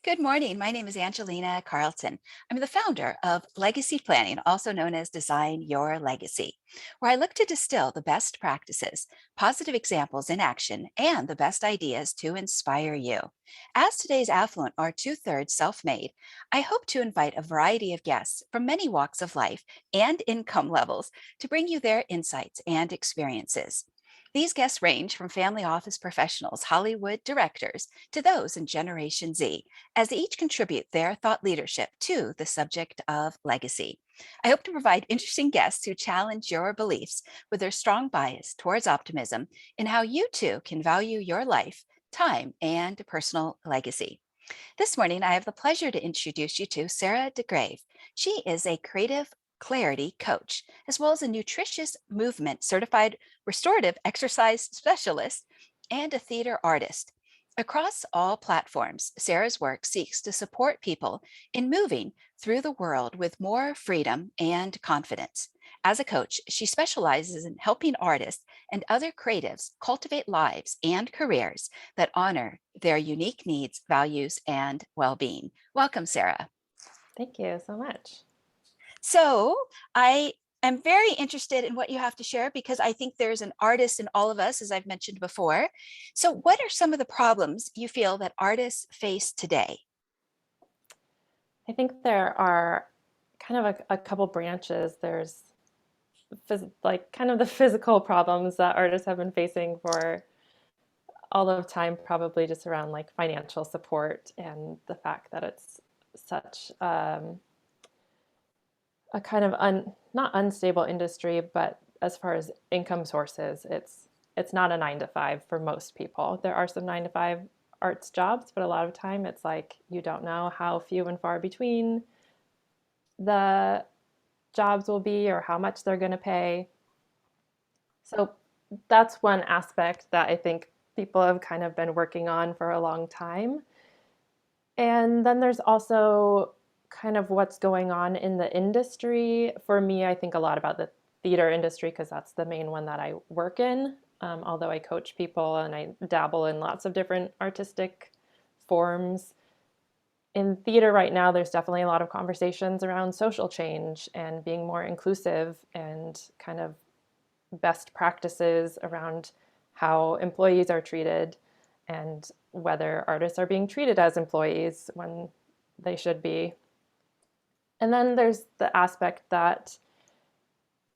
Good morning. My name is Angelina Carleton. I'm the founder of Legacy Planning, also known as Design Your Legacy, where I look to distill the best practices, positive examples in action, and the best ideas to inspire you. As today's affluent are two-thirds self-made, I hope to invite a variety of guests from many walks of life and income levels to bring you their insights and experiences. These guests range from family office professionals, Hollywood directors, to those in Generation Z, as they each contribute their thought leadership to the subject of legacy. I hope to provide interesting guests who challenge your beliefs with their strong bias towards optimism in how you too can value your life, time, and personal legacy. This morning, I have the pleasure to introduce you to Sarah DeGrave. She is a creative clarity coach, as well as a nutritious movement certified restorative exercise specialist and a theater artist. Across all platforms, Sarah's work seeks to support people in moving through the world with more freedom and confidence. As a coach, she specializes in helping artists and other creatives cultivate lives and careers that honor their unique needs, values, and well being. Welcome, Sarah. Thank you so much. So, I am very interested in what you have to share because I think there's an artist in all of us, as I've mentioned before. So, what are some of the problems you feel that artists face today? I think there are kind of a couple branches. There's like kind of the physical problems that artists have been facing for all of time, probably just around like financial support and the fact that it's such a kind of not unstable industry, but as far as income sources, it's not a 9 to 5 for most people. There are some 9 to 5 arts jobs, but a lot of time it's like you don't know how few and far between the jobs will be or how much they're going to pay. So that's one aspect that I think people have kind of been working on for a long time. And then there's also kind of what's going on in the industry. For me, I think a lot about the theater industry because that's the main one that I work in. Although I coach people and I dabble in lots of different artistic forms. In theater right now, there's definitely a lot of conversations around social change and being more inclusive and kind of best practices around how employees are treated and whether artists are being treated as employees when they should be. And then there's the aspect that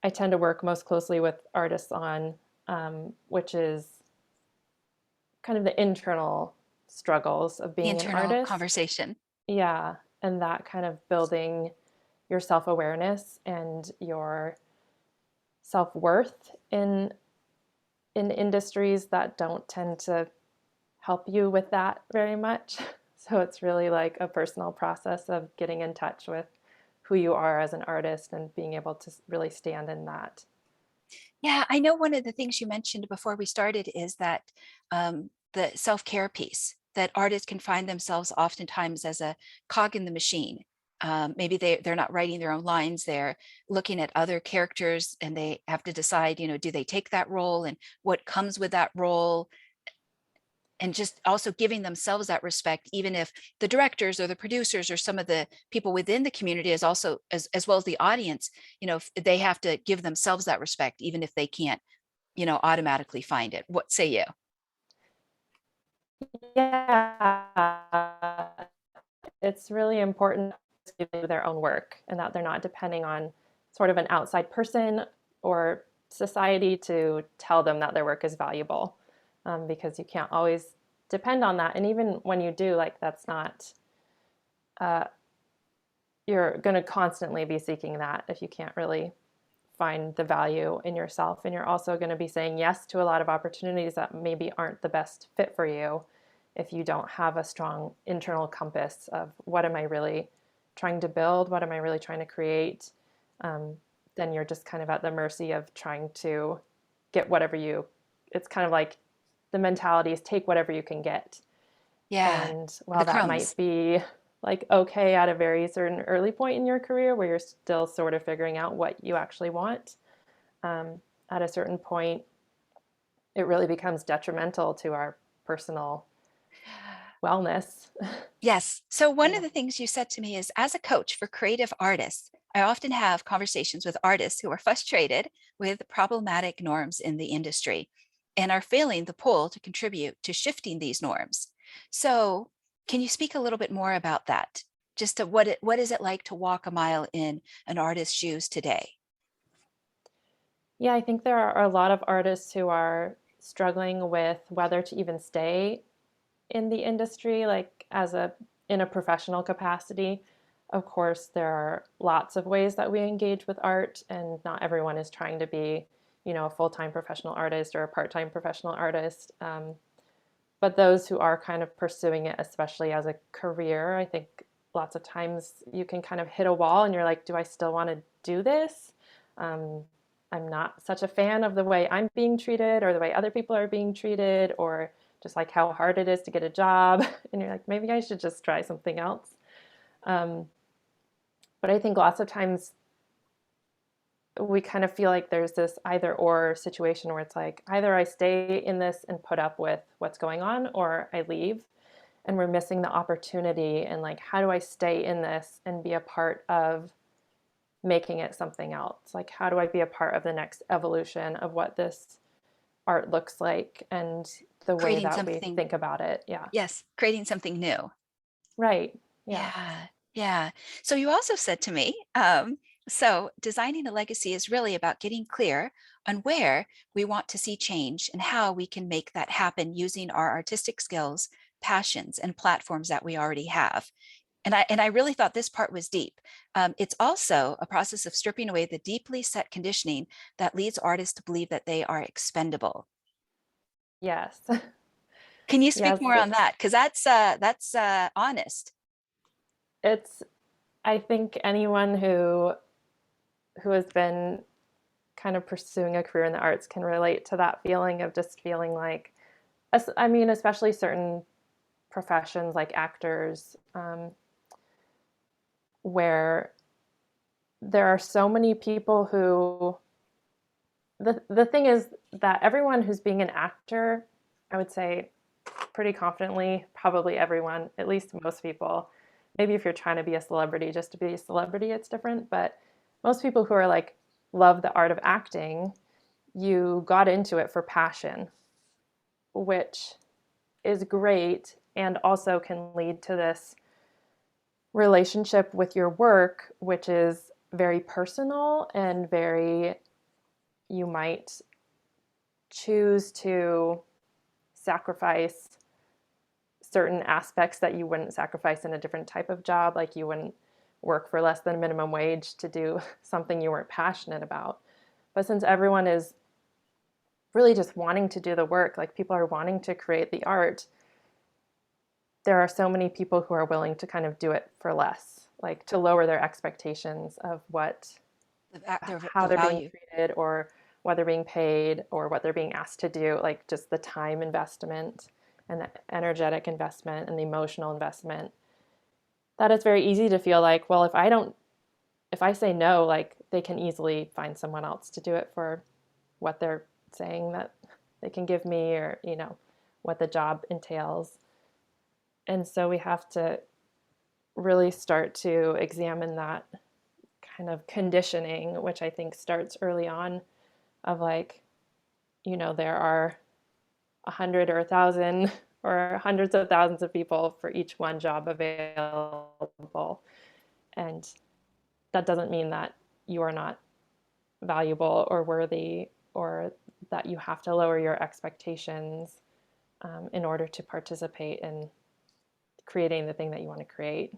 I tend to work most closely with artists on, which is kind of the internal struggles of The being an internal artist. conversation. Yeah. And that kind of building your self awareness and your self worth in industries that don't tend to help you with that very much. So it's really like a personal process of getting in touch with who you are as an artist and being able to really stand in that. Yeah, I know one of the things you mentioned before we started is that the self care piece, that artists can find themselves oftentimes as a cog in the machine. Maybe they're not writing their own lines, they're looking at other characters and they have to decide, do they take that role and what comes with that role? And just also giving themselves that respect, even if the directors or the producers or some of the people within the community is also as well as the audience, if they have to give themselves that respect, even if they can't, automatically find it. What say you? Yeah, it's really important to do their own work and that they're not depending on sort of an outside person or society to tell them that their work is valuable, because you can't always depend on that. And even when you do, like that's not, uh, you're going to constantly be seeking that if you can't really find the value in yourself. And you're also going to be saying yes to a lot of opportunities that maybe aren't the best fit for you if you don't have a strong internal compass of what am I really trying to build? What am I really trying to create? Then you're just kind of at the mercy of trying to get whatever it's kind of like the mentality is take whatever you can get. Yeah, And the while that might crumbs. be like okay at a very certain early point in your career where you're still sort of figuring out what you actually want, at a certain point, it really becomes detrimental to our personal wellness. Yes. So one of Yeah. the things you said to me is, as a coach for creative artists, I often have conversations with artists who are frustrated with problematic norms in the industry and are feeling the pull to contribute to shifting these norms. So can you speak a little bit more about that? Just to what is it like to walk a mile in an artist's shoes today? Yeah, I think there are a lot of artists who are struggling with whether to even stay in the industry, like as a in a professional capacity. Of course, there are lots of ways that we engage with art, and not everyone is trying to be, a full-time professional artist or a part-time professional artist. But those who are kind of pursuing it, especially as a career, I think lots of times you can kind of hit a wall, and you're like, do I still want to do this? Um, I'm not such a fan of the way I'm being treated or the way other people are being treated, or just like how hard it is to get a job. And you're like, maybe I should just try something else. Um, but I think lots of times we kind of feel like there's this either or situation where it's like either I stay in this and put up with what's going on, or I leave. And we're missing the opportunity, and like, how do I stay in this and be a part of making it something else? Like, how do I be a part of the next evolution of what this art looks like and the way Creating that we something, think about it? Yeah. yes, creating something new. Right. Yeah. Yeah, yeah. So you also said to me, so designing a legacy is really about getting clear on where we want to see change and how we can make that happen using our artistic skills, passions, and platforms that we already have. And I really thought this part was deep. It's also a process of stripping away the deeply set conditioning that leads artists to believe that they are expendable. Yes. Can you speak Yes. more on that? Because that's honest. It's, I think anyone who has been kind of pursuing a career in the arts can relate to that feeling of just feeling like, I mean, especially certain professions like actors, where there are so many people who the thing is that everyone who's being an actor, I would say pretty confidently, probably everyone, at least most people, maybe if you're trying to be a celebrity, just to be a celebrity, it's different. But most people who are like, love the art of acting, you got into it for passion, which is great and also can lead to this relationship with your work, which is very personal and very, you might choose to sacrifice certain aspects that you wouldn't sacrifice in a different type of job. Like you wouldn't work for less than minimum wage to do something you weren't passionate about. But since everyone is really just wanting to do the work, like people are wanting to create the art, there are so many people who are willing to kind of do it for less, like to lower their expectations of how The they're being value. treated, or what they're being paid, or what they're being asked to do, like just the time investment and the energetic investment and the emotional investment. That it's very easy to feel like, well, if I say no, like they can easily find someone else to do it for what they're saying that they can give me, or, what the job entails. And so we have to really start to examine that kind of conditioning, which I think starts early on, of like, there are 100 or 1,000 or hundreds of thousands of people for each one job available. And that doesn't mean that you are not valuable or worthy, or that you have to lower your expectations in order to participate in creating the thing that you want to create.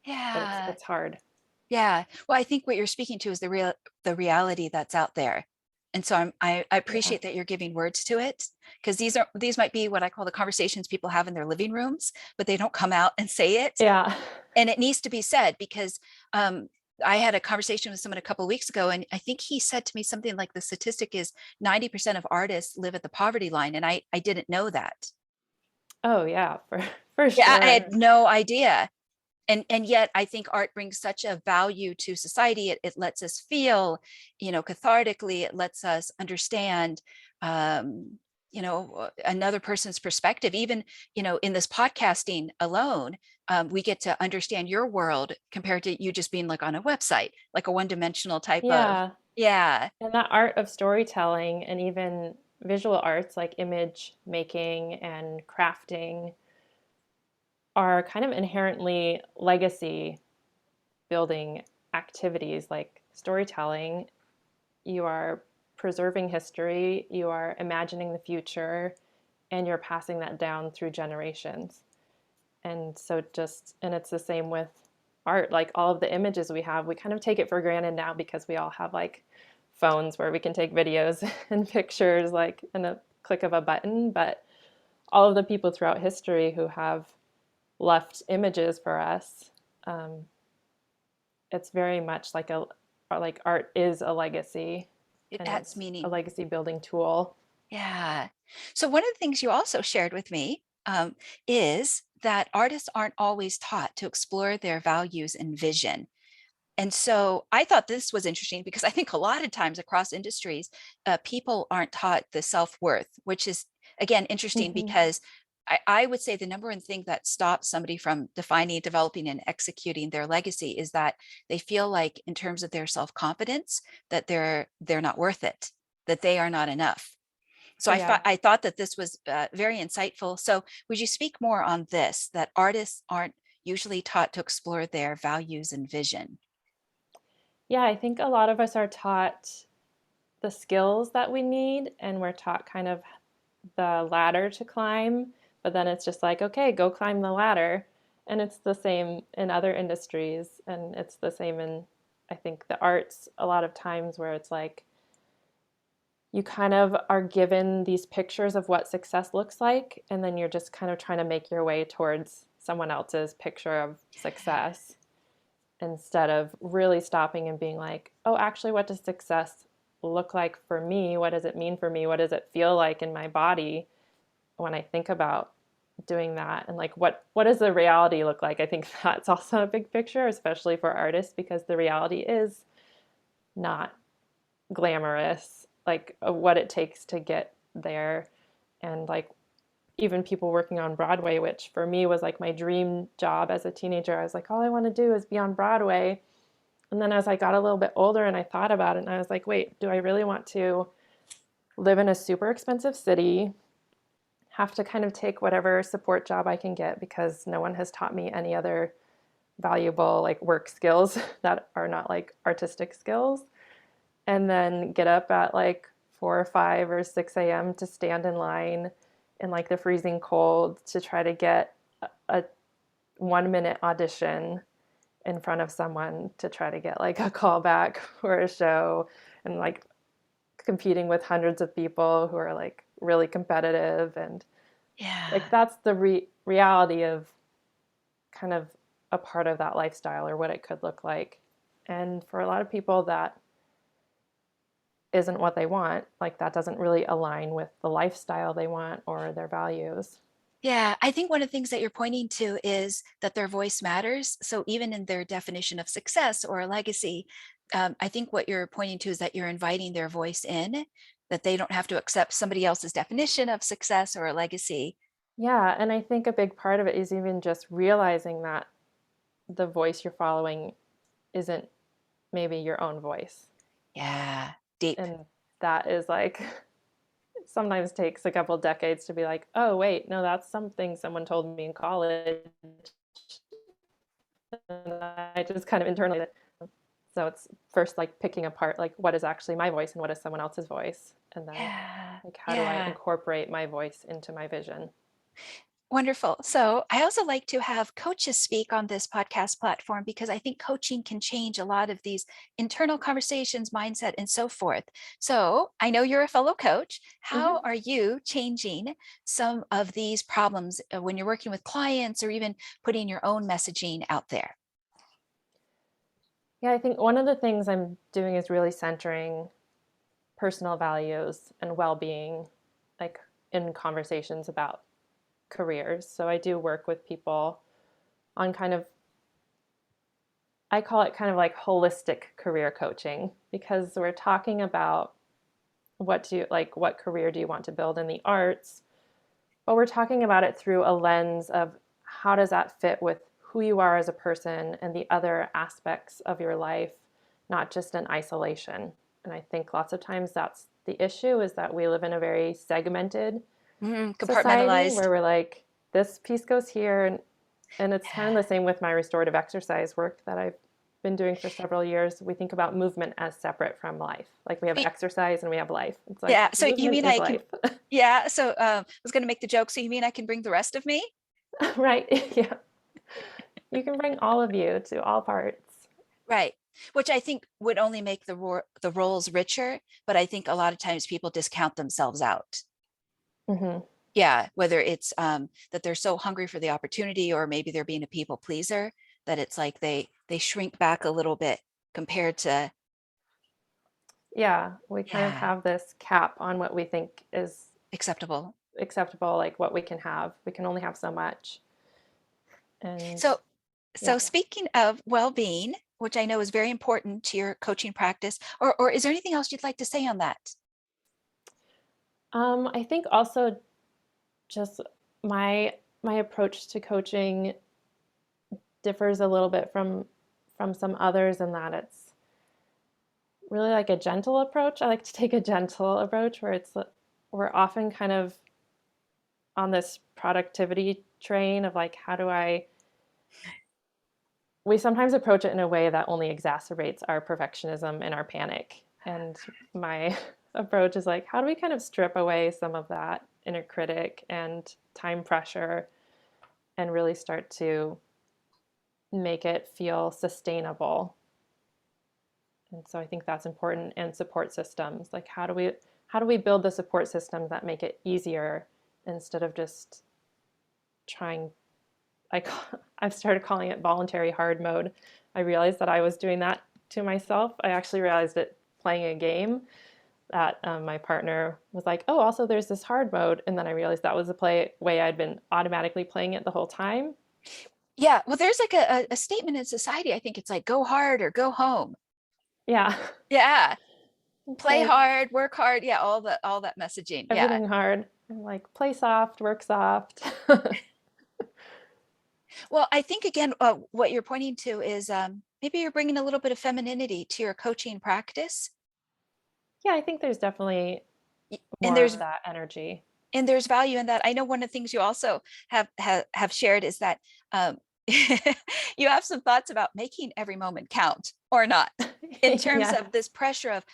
But it's Yeah. it's hard. Yeah. Well, I think what you're speaking to is the reality that's out there. And so I Yeah. appreciate that you're giving words to it, because these might be what I call the conversations people have in their living rooms, but they don't come out and say it. Yeah. And it needs to be said because um, I had a conversation with someone a couple of weeks ago, and I think he said to me something like the statistic is 90% of artists live at the poverty line. And I didn't know that. Oh yeah, for Yeah, I had sure. no idea. And yet I think art brings such a value to society. It lets us feel, cathartically. It lets us understand, um, another person's perspective, even, in this podcasting alone, we get to understand your world compared to you just being like on a website, like a one-dimensional type of, Yeah. yeah. And that art of storytelling and even visual arts like image making and crafting are kind of inherently legacy building activities. Like storytelling, you are preserving history, you are imagining the future, and you're passing that down through generations. And so and it's the same with art. Like all of the images we have, we kind of take it for granted now because we all have like phones where we can take videos and pictures like in a click of a button. But all of the people throughout history who have left images for us, um, it's very much like art is a legacy, It and adds it's a meaning. legacy building tool. Yeah. So one of the things you also shared with me, is that artists aren't always taught to explore their values and vision. And so I thought this was interesting because I think a lot of times across industries, people aren't taught the self-worth, which is, again, interesting Mm-hmm. because I would say the number one thing that stops somebody from defining, developing, and executing their legacy is that they feel like, in terms of their self-confidence, that they're not worth it, that they are not enough. So Yeah. I thought that this was very insightful. So would you speak more on this, that artists aren't usually taught to explore their values and vision? Yeah, I think a lot of us are taught the skills that we need, and we're taught kind of the ladder to climb, but then it's just like, okay, go climb the ladder. And it's the same in other industries, and it's the same in, I think, the arts a lot of times where it's like you kind of are given these pictures of what success looks like, and then you're just kind of trying to make your way towards someone else's picture of success instead of really stopping and being like, oh, actually, what does success look like for me? What does it mean for me? What does it feel like in my body when I think about doing that? And like, what does the reality look like? I think that's also a big picture, especially for artists, because the reality is not glamorous, like what it takes to get there. And like, even people working on Broadway, which for me was like my dream job as a teenager. I was like, all I want to do is be on Broadway. And then as I got a little bit older and I thought about it, and I was like, wait, do I really want to live in a super expensive city, have to kind of take whatever support job I can get because no one has taught me any other valuable like work skills that are not like artistic skills, and then get up at like 4 or 5 or 6 a.m. to stand in line in like the freezing cold to try to get a 1 minute audition in front of someone to try to get like a call back for a show, and like competing with hundreds of people who are like really competitive. And like Yeah. that's the reality of kind of a part of that lifestyle or what it could look like. And for a lot of people that isn't what they want, like that doesn't really align with the lifestyle they want or their values. Yeah, I think one of the things that you're pointing to is that their voice matters. So even in their definition of success or a legacy, I think what you're pointing to is that you're inviting their voice in, that they don't have to accept somebody else's definition of success or a legacy. Yeah, and I think a big part of it is even just realizing that the voice you're following isn't maybe your own voice. Yeah, deep. And that is like sometimes takes a couple decades to be like, oh, wait, no, that's something someone told me in college. And I just kind of internalized it. So it's first like picking apart like what is actually my voice and what is someone else's voice. And then Yeah, like how do I yeah. incorporate my voice into my vision? Wonderful. So I also like to have coaches speak on this podcast platform because I think coaching can change a lot of these internal conversations, mindset, and so forth. So I know you're a fellow coach. How Mm-hmm. are you changing some of these problems when you're working with clients or even putting your own messaging out there? Yeah, I think one of the things I'm doing is really centering personal values and well-being like in conversations about careers. So I do work with people on kind of, I call it kind of like holistic career coaching, because we're talking about what career do you want to build in the arts? But we're talking about it through a lens of how does that fit with who you are as a person and the other aspects of your life, not just in isolation. And I think lots of times that's the issue, is that we live in a very segmented society Compartmentalized. where we're like, this piece goes here. And it's kind of Yeah. the same with my restorative exercise work that I've been doing for several years. We think about movement as separate from life. Like we have Y- exercise and we have life. It's like Yeah. So you movement mean is I can, life. yeah. So I was going to make the joke. So you mean I can bring the rest of me? Right? Yeah. You can bring all of you to all parts. Right. Which I think would only make the roles richer, but I think a lot of times people discount themselves out. Hmm. Yeah, whether it's that they're so hungry for the opportunity, or maybe they're being a people pleaser, that it's like they shrink back a little bit compared to, Yeah. We kind of yeah, have this cap on what we think is acceptable. acceptable, like what we can have. We can only have so much. And So yeah. so speaking of well-being, which I know is very important to your coaching practice, or is there anything else you'd like to say on that? I think also just my approach to coaching differs a little bit from some others in that it's really like a gentle approach. I like to take a gentle approach where we're often kind of on this productivity train of like how do I we sometimes approach it in a way that only exacerbates our perfectionism and our panic. And my approach is like, how do we kind of strip away some of that inner critic and time pressure and really start to make it feel sustainable? And so I think that's important. And support systems, like how do we build the support systems that make it easier instead of just trying I I've started calling it voluntary hard mode. I realized that I was doing that to myself. I actually realized it playing a game that my partner was like, "Oh, also there's this hard mode," and then I realized that was the way I'd been automatically playing it the whole time. Yeah, well, there's like a statement in society. I think it's like go hard or go home. Yeah, Yeah, it's play like hard, work hard. Yeah, all that messaging. Yeah. everything hard. I'm like play soft, work soft. Well, I think again, what you're pointing to is maybe you're bringing a little bit of femininity to your coaching practice, Yeah, I think there's definitely and more of that energy. there's value in that. I know one of the things you also have shared is that um, you have some thoughts about making every moment count or not, in terms Yes, of this pressure of,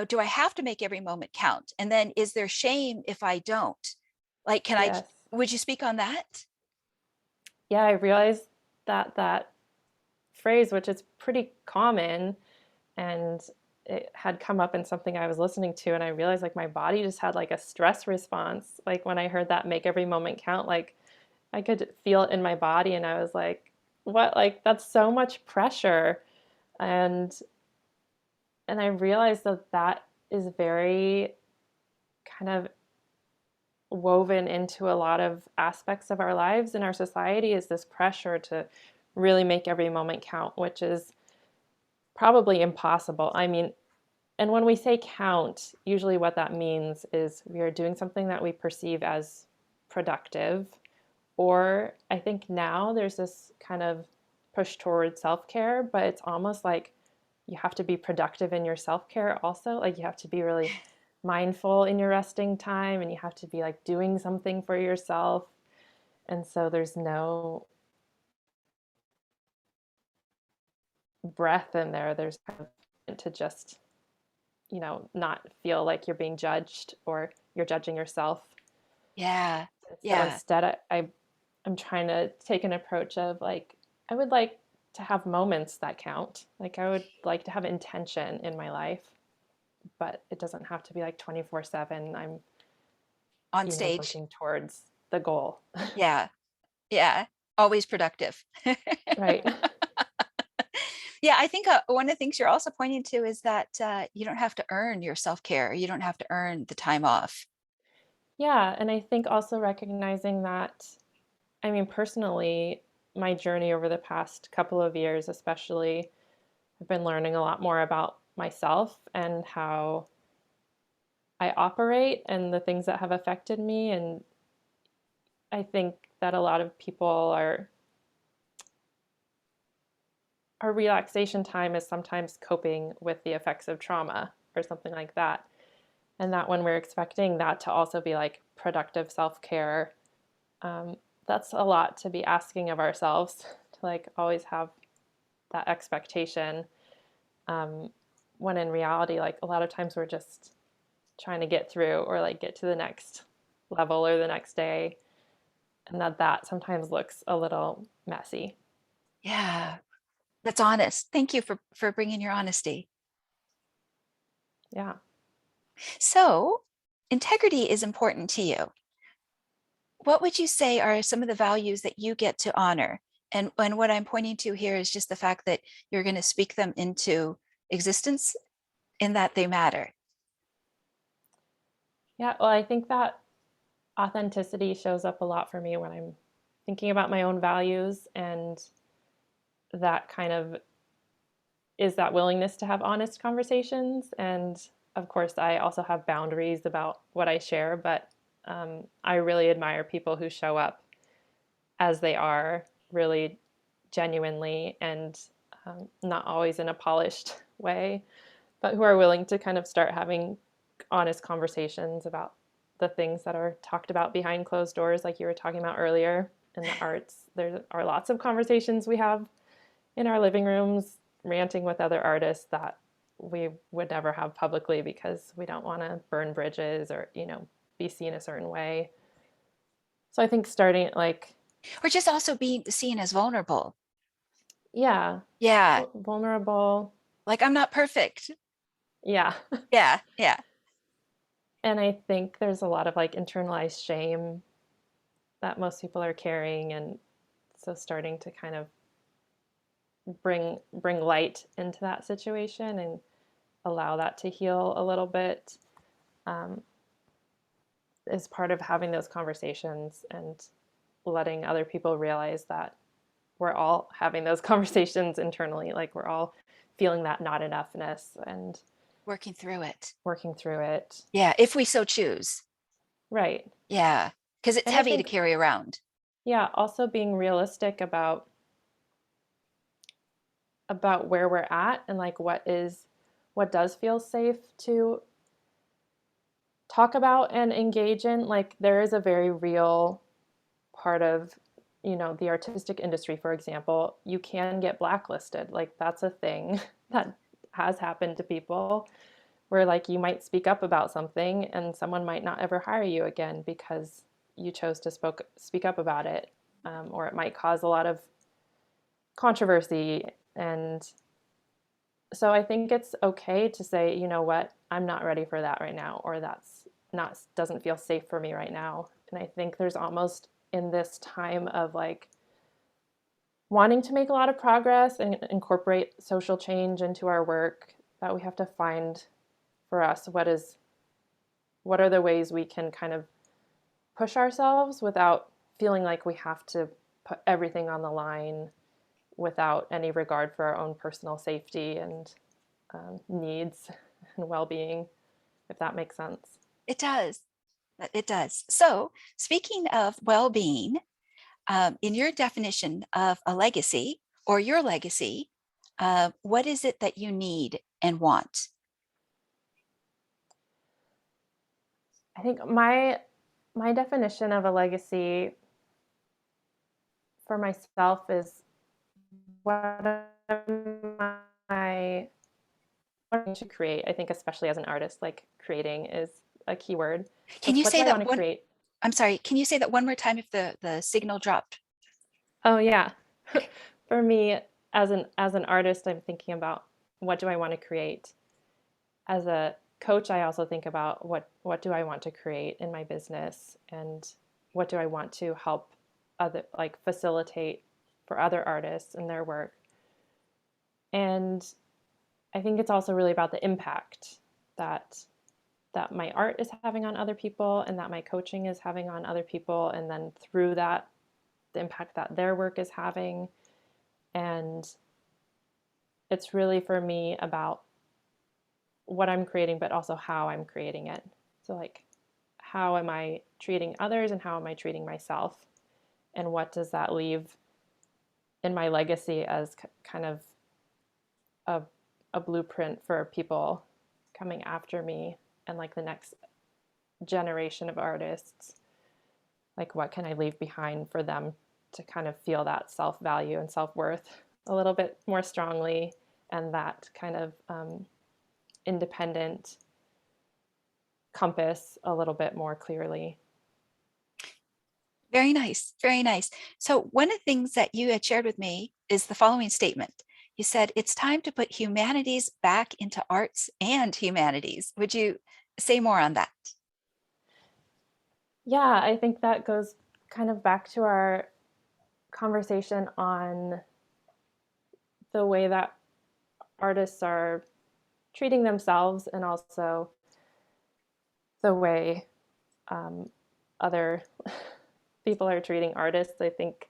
do I have to make every moment count? And then is there shame if I don't? Like, yes. would you speak on that? Yeah, I realized that phrase, which is pretty common, and it had come up in something I was listening to, and I realized like my body just had like a stress response. Like when I heard that make every moment count, like I could feel it in my body, and I was like, what? Like that's so much pressure. And I realized that is very kind of woven into a lot of aspects of our lives in our society is this pressure to really make every moment count, which is probably impossible. I mean, and when we say count, usually what that means is we are doing something that we perceive as productive. Or I think now there's this kind of push toward self care, but it's almost like you have to be productive in your self care also. Like you have to be really mindful in your resting time and you have to be like doing something for yourself. And so there's no breath in there. There's kind of to just not feel like you're being judged or you're judging yourself. Yeah, So yeah, instead, I'm trying to take an approach of like, I would like to have moments that count. Like, I would like to have intention in my life, but it doesn't have to be like 24/7. I'm, on stage. working towards the goal. Yeah, yeah, always productive. Right. Yeah, I think one of the things you're also pointing to is that you don't have to earn your self-care. You don't have to earn the time off. Yeah. And I think also recognizing that, I mean, personally, my journey over the past couple of years, especially, I've been learning a lot more about myself and how I operate and the things that have affected me. And I think that a lot of people are, our relaxation time is sometimes coping with the effects of trauma or something like that. And that when we're expecting that to also be like productive self-care, um, that's a lot to be asking of ourselves, to like always have that expectation, um, when in reality, like a lot of times we're just trying to get through or like get to the next level or the next day, and that sometimes looks a little messy. Yeah, that's honest. Thank you for bringing your honesty. Yeah. So, integrity is important to you. What would you say are some of the values that you get to honor? And what I'm pointing to here is just the fact that you're going to speak them into existence in that they matter. Yeah, well, I think that authenticity shows up a lot for me when I'm thinking about my own values, and that kind of is that willingness to have honest conversations. And of course, I also have boundaries about what I share, but I really admire people who show up as they are, really genuinely, and not always in a polished way, but who are willing to kind of start having honest conversations about the things that are talked about behind closed doors, like you were talking about earlier in the arts. There are lots of conversations we have in our living rooms, ranting with other artists that we would never have publicly because we don't want to burn bridges or, be seen a certain way. So I think starting like, Or just also being seen as vulnerable. yeah, Yeah, vulnerable. like I'm not perfect. Yeah. Yeah, yeah. And I think there's a lot of like internalized shame that most people are carrying. And so starting to kind of bring light into that situation and allow that to heal a little bit, um, is part of having those conversations and letting other people realize that we're all having those conversations internally. Like we're all feeling that not enoughness and Working through it. working through it. Yeah, if we so choose. Right. Yeah, because it's And I heavy to think, carry around. yeah, also being realistic about where we're at and like what does feel safe to talk about and engage in. Like there is a very real part of, the artistic industry, for example. You can get blacklisted. Like that's a thing that has happened to people, where like you might speak up about something and someone might not ever hire you again because you chose to speak up about it, or it might cause a lot of controversy. And so I think it's okay to say, you know what, I'm not ready for that right now, or that's not doesn't feel safe for me right now. And I think there's almost, in this time of like wanting to make a lot of progress and incorporate social change into our work, that we have to find for us what are the ways we can kind of push ourselves without feeling like we have to put everything on the line, without any regard for our own personal safety and needs and well-being, if that makes sense. It does. It does. So, speaking of well being, in your definition of a legacy or your legacy, what is it that you need and want? I think my definition of a legacy for myself is what am I wanting to create. I think especially as an artist, like creating is a key word. So Can you it's what do say I want that to one? create? I'm sorry. Can you say that one more time if the signal dropped? Oh yeah. Okay. For me, as an artist, I'm thinking about what do I want to create. As a coach, I also think about what do I want to create in my business, and what do I want to help other, like facilitate for other artists and their work. And I think it's also really about the impact that my art is having on other people, and that my coaching is having on other people, and then through that, the impact that their work is having. And it's really for me about what I'm creating, but also how I'm creating it. So like, how am I treating others and how am I treating myself? And what does that leave in my legacy as kind of a, a blueprint for people coming after me and like the next generation of artists? Like, what can I leave behind for them to kind of feel that self value and self worth a little bit more strongly, and that kind of independent compass a little bit more clearly? Very nice. Very nice. So, one of the things that you had shared with me is the following statement. You said, it's time to put humanities back into arts and humanities. Would you say more on that? Yeah, I think that goes kind of back to our conversation on the way that artists are treating themselves and also the way um, other people are treating artists. I think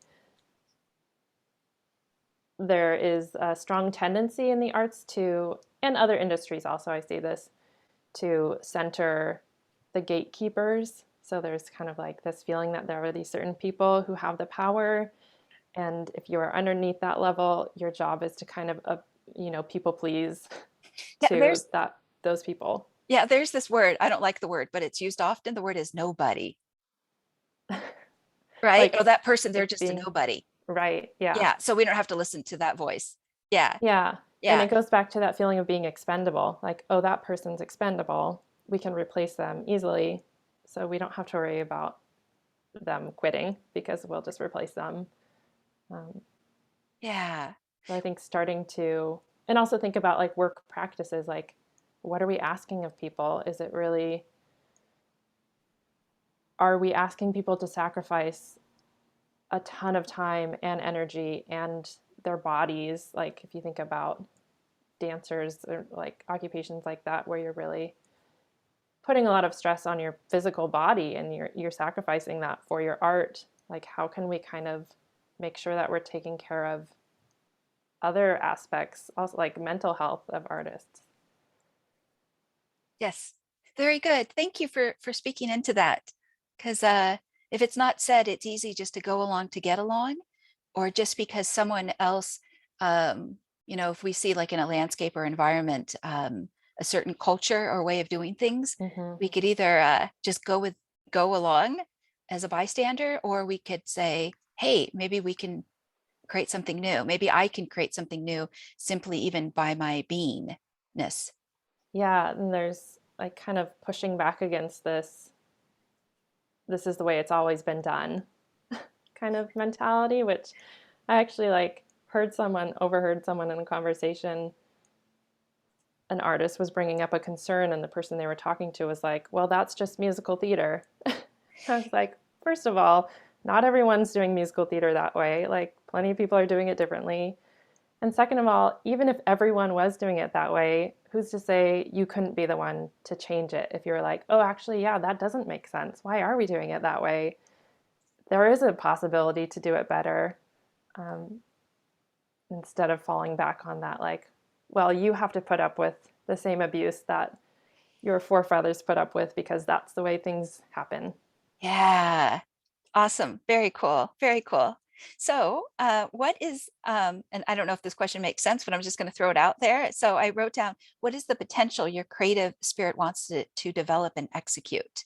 there is a strong tendency in the arts to, and other industries also, I see this, to center the gatekeepers. So there's kind of like this feeling that there are these certain people who have the power. And if you are underneath that level, your job is to kind of, people please Yeah, to those people. there's this word. I don't like the word, but it's used often. The word is nobody, right? Oh, Like that person, they're like just a being nobody. right. Yeah. Yeah. So we don't have to listen to that voice. Yeah. Yeah. And Yeah. it goes back to that feeling of being expendable. Like, oh, that person's expendable. We can replace them easily. So we don't have to worry about them quitting because we'll just replace them. Um, Yeah. so I think starting to, and also think about like work practices, like what are we asking of people? Is it really, are we asking people to sacrifice a ton of time and energy and their bodies? Like if you think about dancers or like occupations like that, where you're really putting a lot of stress on your physical body and you're sacrificing that for your art. Like how can we kind of make sure that we're taking care of other aspects, also like mental health of artists? Yes. Very good. Thank you for speaking into that. Because if it's not said, it's easy just to go along to get along, or just because someone else, if we see like in a landscape or environment, a certain culture or way of doing things, Mm-hmm. we could either just go along as a bystander, or we could say, hey, maybe we can create something new. Maybe I can create something new simply even by my beingness. Yeah, and there's like kind of pushing back against this is the way it's always been done kind of mentality, which I actually like overheard someone in a conversation. An artist was bringing up a concern, and the person they were talking to was like, well, that's just musical theater. I was like, first of all, not everyone's doing musical theater that way. Like, plenty of people are doing it differently. And second of all, even if everyone was doing it that way, who's to say you couldn't be the one to change it? If you're like, oh, actually, yeah, that doesn't make sense. Why are we doing it that way? There is a possibility to do it better, um, instead of falling back on that, like, well, you have to put up with the same abuse that your forefathers put up with because that's the way things happen. Yeah. Awesome. Very cool. Very cool. So, what is, and I don't know if this question makes sense, but I'm just going to throw it out there. So, I wrote down, what is the potential your creative spirit wants to develop and execute?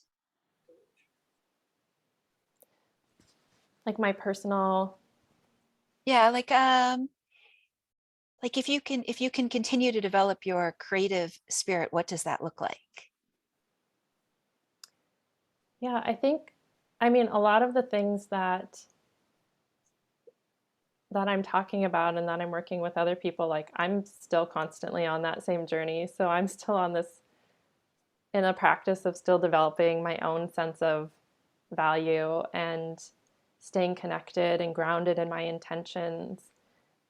Like my personal, Yeah, like if you can continue to develop your creative spirit, what does that look like? yeah, I mean, a lot of the things that I'm talking about and that I'm working with other people, like I'm still constantly on that same journey. So I'm still on this in a practice of still developing my own sense of value and staying connected and grounded in my intentions.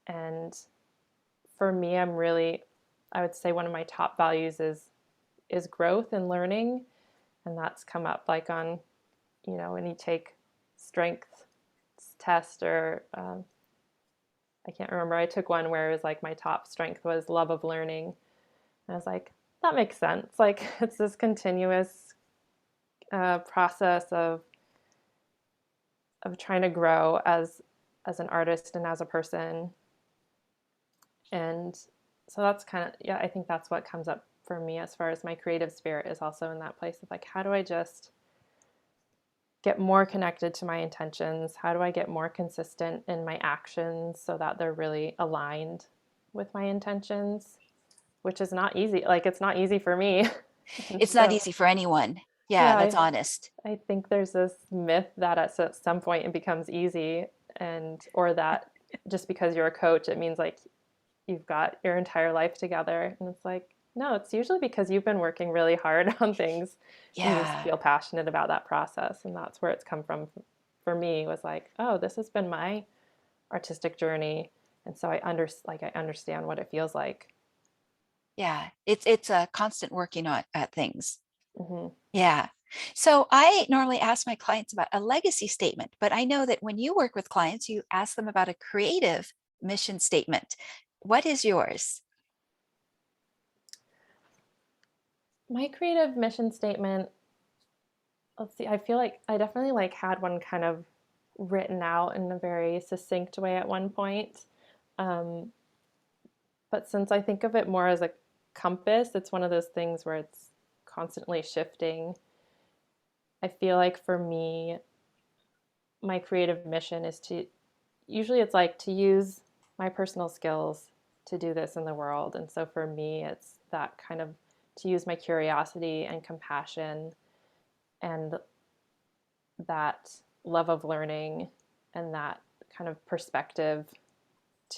And for me, I would say one of my top values is growth and learning. And that's come up like on, when you take strength test or I can't remember. I took one where it was like my top strength was love of learning. And I was like, that makes sense. Like it's this continuous a process of trying to grow as an artist and as a person. And so that's kind of, yeah, I think that's what comes up for me as far as my creative spirit is also in that place of like, how do I just get more connected to my intentions? How do I get more consistent in my actions so that they're really aligned with my intentions? Which is not easy. Like, it's not easy for me. And It's not so, easy for anyone. Yeah, yeah, that's honest. I think there's this myth that at some point it becomes easy, and or that just because you're a coach, it means like you've got your entire life together. And it's like, no, it's usually because you've been working really hard on things and you Yeah. feel passionate about that process. And that's where it's come from for me, was like, oh, this has been my artistic journey. And so I understand what it feels like. Yeah. It's a constant working on at things. Hmm. Yeah. So I normally ask my clients about a legacy statement, but I know that when you work with clients, you ask them about a creative mission statement. What is yours? My creative mission statement, let's see, I feel like I definitely like had one kind of written out in a very succinct way at one point. Um, but since I think of it more as a compass, it's one of those things where it's constantly shifting. I feel like for me, my creative mission is to, usually it's like to use my personal skills to do this in the world. And so for me, it's that kind of to use my curiosity and compassion and that love of learning and that kind of perspective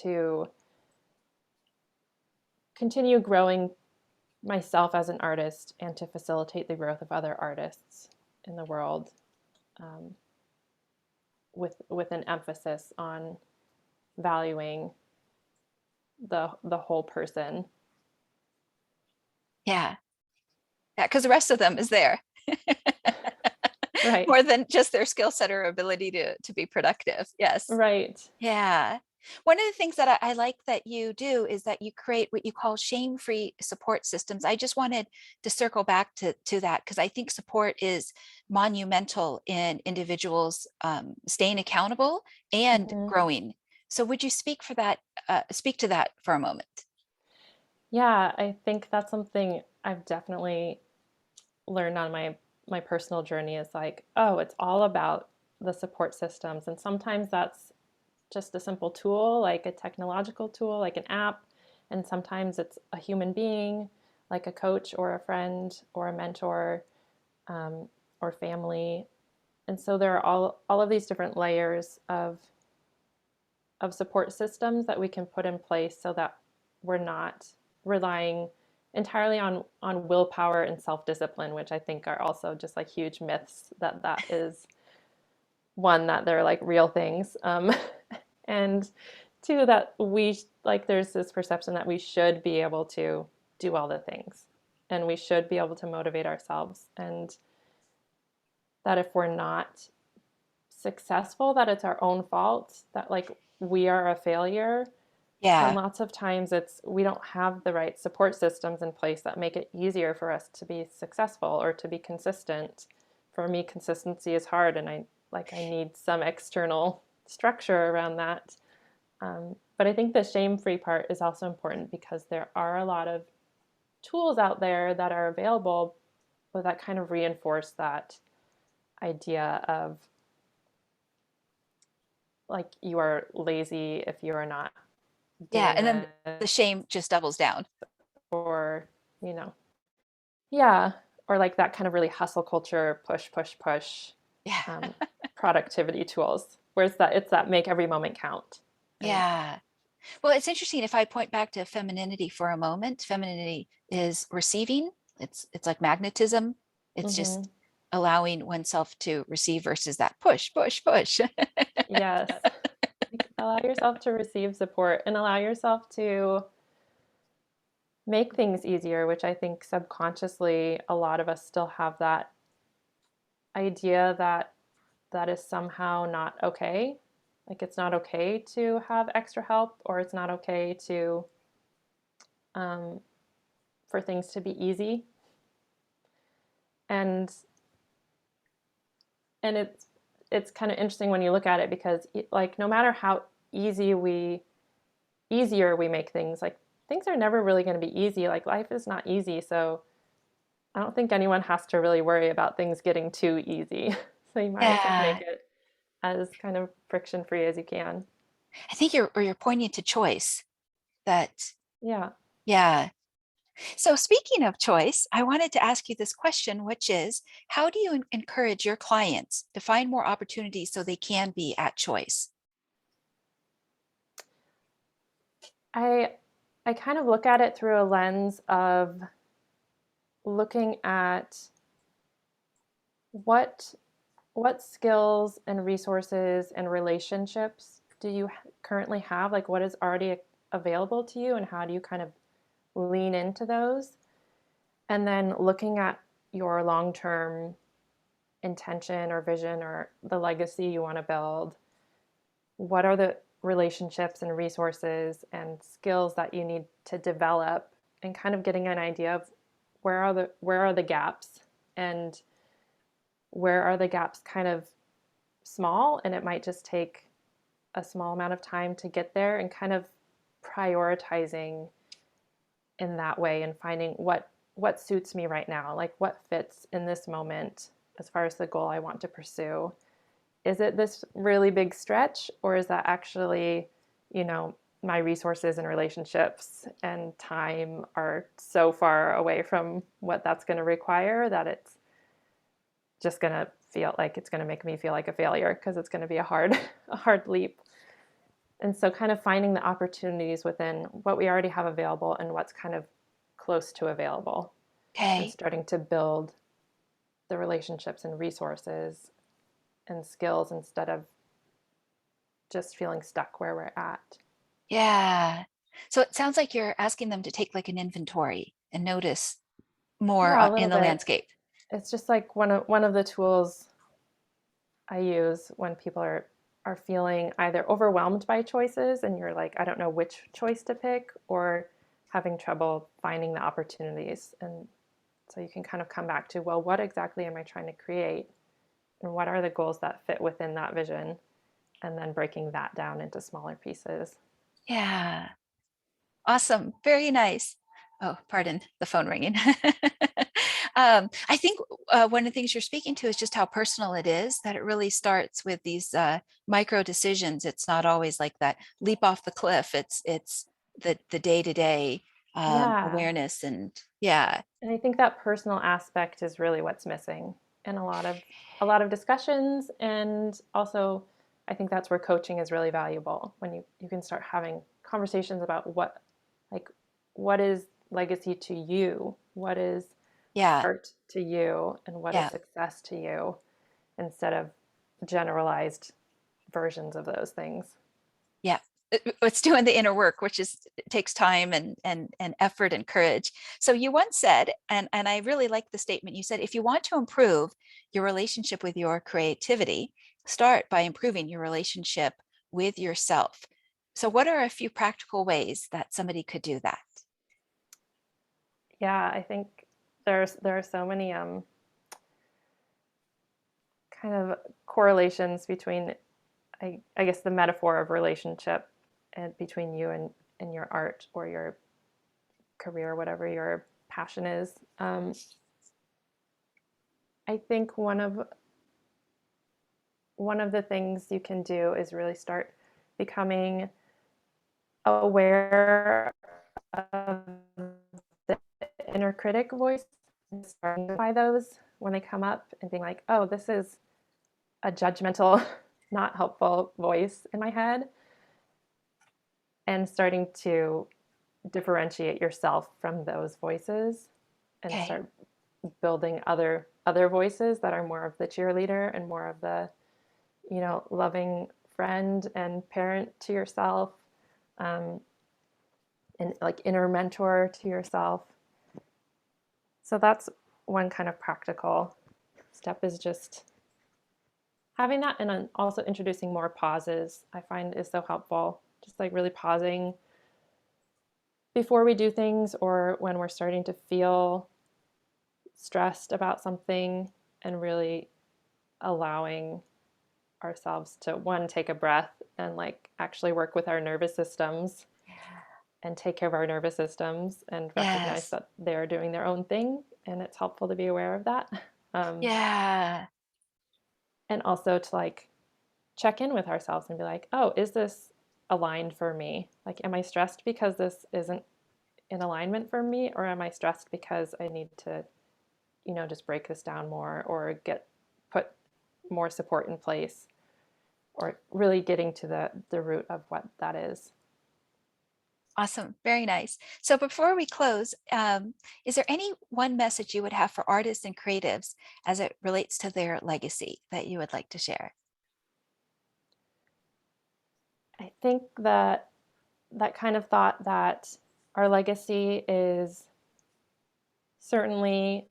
to continue growing myself as an artist and to facilitate the growth of other artists in the world, um, with an emphasis on valuing the whole person. Yeah. Yeah, because the rest of them is there. Right. More than just their skill set or ability to be productive. Yes. Right. Yeah. One of the things that I like that you do is that you create what you call shame-free support systems. I just wanted to circle back to that because I think support is monumental in individuals staying accountable and Mm-hmm. growing. So would you speak to that for a moment? Yeah, I think that's something I've definitely learned on my personal journey, is like, oh, it's all about the support systems. And sometimes that's just a simple tool, like a technological tool, like an app. And sometimes it's a human being, like a coach or a friend or a mentor, um, or family. And so there are all of these different layers of support systems that we can put in place so that we're not relying entirely on willpower and self-discipline, which I think are also just like huge myths, that is one, that they're like real things, and two, that we like there's this perception that we should be able to do all the things and we should be able to motivate ourselves, and that if we're not successful, that it's our own fault, that like we are a failure. And Yeah. lots of times it's we don't have the right support systems in place that make it easier for us to be successful or to be consistent. For me, consistency is hard, and I need some external structure around that. But I think the shame-free part is also important because there are a lot of tools out there that are available, but that kind of reinforce that idea of like you are lazy if you are not Yeah. doing And then this, the shame just doubles down. or you know, yeah, or like that kind of really hustle culture, push, push, push, Yeah. um, productivity tools. Whereas that it's that make every moment count. And Yeah. Well, it's interesting if I point back to femininity for a moment. Femininity is receiving. It's like magnetism. It's mm-hmm. just allowing oneself to receive versus that push, push, push. Yes, like, allow yourself to receive support and allow yourself to make things easier, which I think subconsciously a lot of us still have that idea that that is somehow not okay. Like it's not okay to have extra help, or it's not okay to um, for things to be easy. And And it's kind of interesting when you look at it because like no matter how easy we easier we make things, like things are never really going to be easy. Like life is not easy, so I don't think anyone has to really worry about things getting too easy. So you might as well make Yeah, it as kind of friction free as you can. I think you're pointing to choice that, Yeah. yeah. So speaking of choice, I wanted to ask you this question, which is, how do you encourage your clients to find more opportunities so they can be at choice? I I kind of look at it through a lens of looking at what what skills and resources and relationships do you currently have? Like what is already available to you and how do you kind of lean into those? And then looking at your long-term intention or vision or the legacy you want to build. What are the relationships and resources and skills that you need to develop, and kind of getting an idea of where are the gaps, and where are the gaps kind of small and it might just take a small amount of time to get there, and kind of prioritizing in that way and finding what suits me right now, like what fits in this moment as far as the goal I want to pursue. Is it this really big stretch, or is that actually, you know, my resources and relationships and time are so far away from what that's going to require that it's just going to feel like it's going to make me feel like a failure because it's going to be a hard a hard leap. And so kind of finding the opportunities within what we already have available and what's kind of close to available, and Okay. starting to build the relationships and resources and skills instead of just feeling stuck where we're at. Yeah. So it sounds like you're asking them to take like an inventory and notice more Yeah, a in little the bit. landscape. It's just like one of the tools I use when people are feeling either overwhelmed by choices and you're like, I don't know which choice to pick, or having trouble finding the opportunities. And so you can kind of come back to, well, what exactly am I trying to create? And what are the goals that fit within that vision? And then breaking that down into smaller pieces. Yeah. Awesome. Very nice. Oh, pardon the phone ringing. I think one of the things you're speaking to is just how personal it is, that it really starts with these micro decisions. It's not always like that leap off the cliff. It's the day-to-day Yeah. awareness, and yeah, And I think that personal aspect is really what's missing in a lot of discussions. And also I think that's where coaching is really valuable, when you can start having conversations about like what is legacy to you? What is yeah, art to you? And what is yeah, success to you? Instead of generalized versions of those things. yeah. It's doing the inner work, which is, it takes time and effort and courage. So you once said, and I really like the statement you said, if you want to improve your relationship with your creativity, start by improving your relationship with yourself. So what are a few practical ways that somebody could do that? Yeah, I think there are so many kind of correlations between I guess the metaphor of relationship and between you and your art or your career, whatever your passion is. I think one of the things you can do is really start becoming aware of the inner critic voice, and starting by those when they come up and being like, oh, this is a judgmental, not helpful voice in my head, and starting to differentiate yourself from those voices and Okay. start building other voices that are more of the cheerleader and more of the, you know, loving friend and parent to yourself, um, and like inner mentor to yourself. So that's one kind of practical step, is just having that, and then also introducing more pauses I find is so helpful. Just like really pausing before we do things, or when we're starting to feel stressed about something, and really allowing ourselves to, one, take a breath and like actually work with our nervous systems and take care of our nervous systems and recognize Yes. that they're doing their own thing, and it's helpful to be aware of that. Um, Yeah. and also to like check in with ourselves and be like, oh, is this aligned for me? Like, am I stressed because this isn't in alignment for me, or am I stressed because I need to, just break this down more or put more support in place, or really getting to the root of what that is. Awesome. Very nice. So before we close, is there any one message you would have for artists and creatives as it relates to their legacy that you would like to share? I think that kind of thought that our legacy is certainly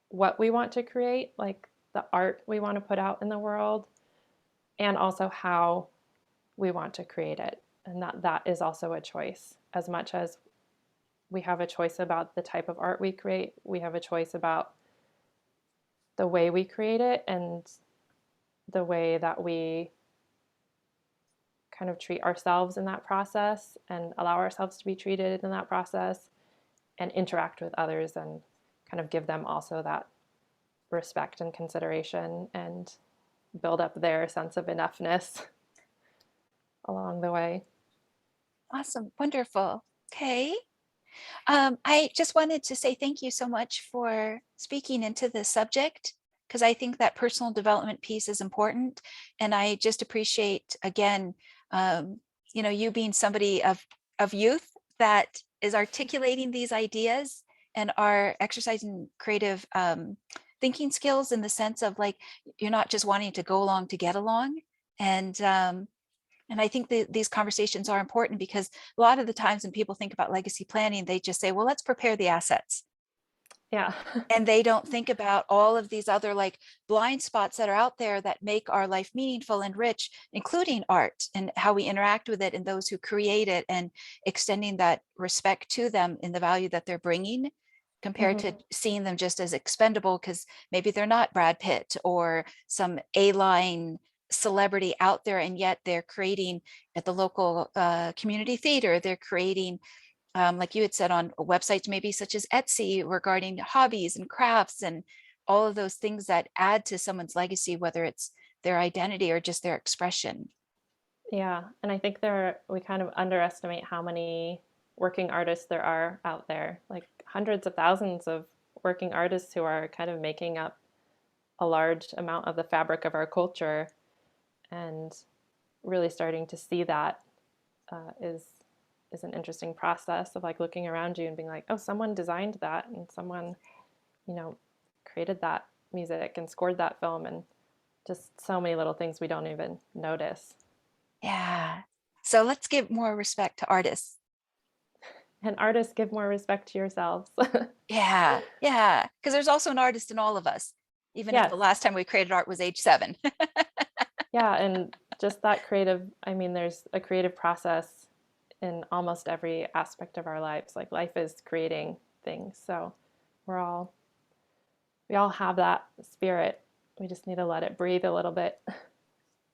what we want to create, like the art we want to put out in the world, and also how we want to create it. And that is also a choice. As much as we have a choice about the type of art we create, we have a choice about the way we create it and the way that we kind of treat ourselves in that process and allow ourselves to be treated in that process and interact with others and kind of give them also that respect and consideration and build up their sense of enoughness along the way. Awesome. Wonderful. Okay. I just wanted to say thank you so much for speaking into this subject, because I think that personal development piece is important. And I just appreciate, again, you being somebody of youth that is articulating these ideas and are exercising creative thinking skills, in the sense of like, you're not just wanting to go along to get along. And I think these conversations are important, because a lot of the times when people think about legacy planning, they just say, well, let's prepare the assets. Yeah. And they don't think about all of these other like blind spots that are out there that make our life meaningful and rich, including art and how we interact with it and those who create it, and extending that respect to them in the value that they're bringing, compared Mm-hmm. to seeing them just as expendable because maybe they're not Brad Pitt or some A-line celebrity out there, and yet they're creating at the local community theater. They're creating, like you had said, on websites maybe such as Etsy, regarding hobbies and crafts and all of those things that add to someone's legacy, whether it's their identity or just their expression. Yeah, and I think we kind of underestimate how many working artists there are out there, like hundreds of thousands of working artists who are kind of making up a large amount of the fabric of our culture, and really starting to see that is an interesting process of like looking around you and being like, oh, someone designed that, and someone, you know, created that music and scored that film, and just so many little things we don't even notice. Yeah. So let's give more respect to artists. And artists, give more respect to yourselves. Yeah. Yeah. Because there's also an artist in all of us, even if the Yes. last time we created art was age 7. Yeah, and just that creative, I mean, there's a creative process in almost every aspect of our lives. Like life is creating things. So we're all we all have that spirit. We just need to let it breathe a little bit.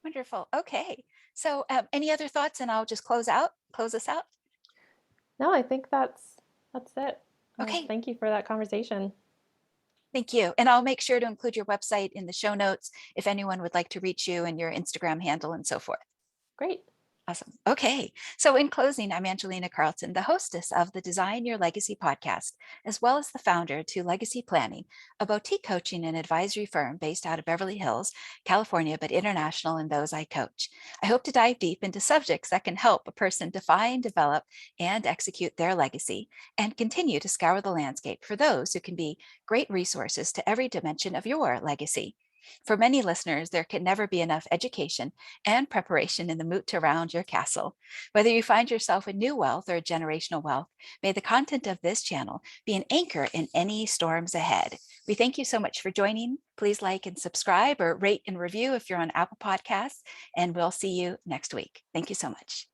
Wonderful. Okay. So any other thoughts, and I'll just close us out. No, I think that's it. Okay. Thank you for that conversation. Thank you. And I'll make sure to include your website in the show notes if anyone would like to reach you, and your Instagram handle and so forth. Great. Awesome. Okay. So in closing, I'm Angelina Carleton, the hostess of the Design Your Legacy podcast, as well as the founder to Legacy Planning, a boutique coaching and advisory firm based out of Beverly Hills, California, but international in those I coach. I hope to dive deep into subjects that can help a person define, develop, and execute their legacy, and continue to scour the landscape for those who can be great resources to every dimension of your legacy. For many listeners, there can never be enough education and preparation in the moot around your castle. Whether you find yourself in new wealth or generational wealth, may the content of this channel be an anchor in any storms ahead. We thank you so much for joining. Please like and subscribe, or rate and review if you're on Apple Podcasts, and we'll see you next week. Thank you so much.